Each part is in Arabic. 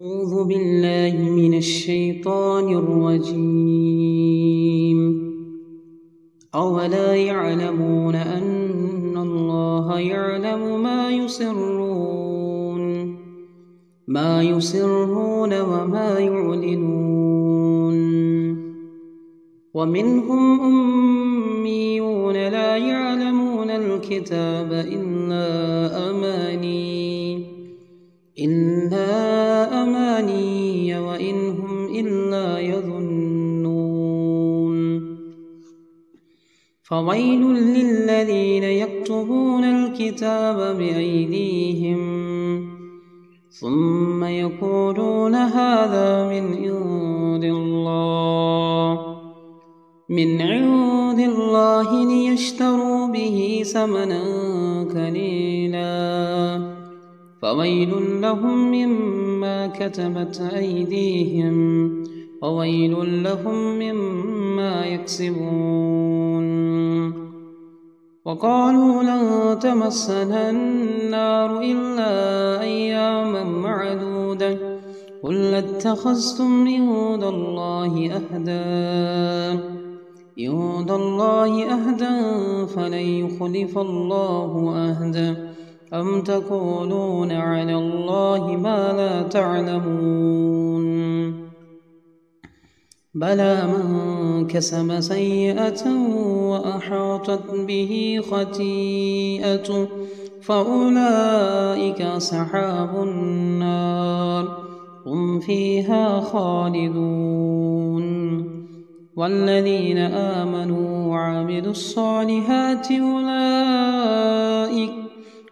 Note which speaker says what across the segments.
Speaker 1: أعوذ بالله من الشيطان الرجيم. أولا يعلمون أن الله يعلم ما يسرون وما يعلنون. ومنهم أميون لا يعلمون الكتاب إلا أماني وإن هم إلا يظنون. فويل للذين يكتبون الكتاب بأيديهم ثم يقولون هذا من عند الله ليشتروا به ثمنا قليلا فويل لهم مما كتبت أيديهم وويل لهم مما يكسبون. وقالوا لن تمسنا النار إلا أياما معدودة قل اتخذتم عند الله أهدا فلن يخلف الله أهدا أم تقولون على الله ما لا تعلمون. بلى من كسب سيئة وأحاطت به خطيئته فأولئك أصحاب النار هم فيها خالدون. والذين آمنوا وعملوا الصالحات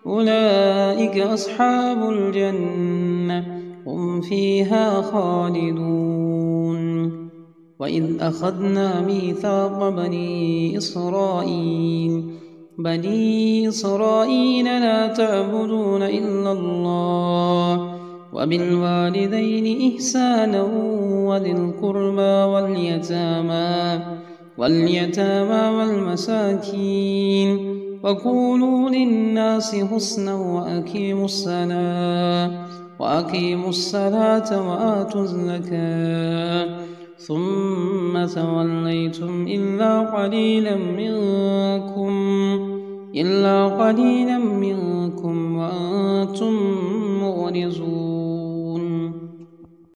Speaker 1: أولئك أصحاب الجنة هم فيها خالدون. وإذ أخذنا ميثاق بني إسرائيل لا تعبدون إلا الله وبالوالدين إحسانا وذي القربى واليتامى والمساكين وقولوا للناس حسنا وأقيموا الصلاة وآتوا الزكاة ثم توليتم إلا قليلا منكم وأنتم معرضون.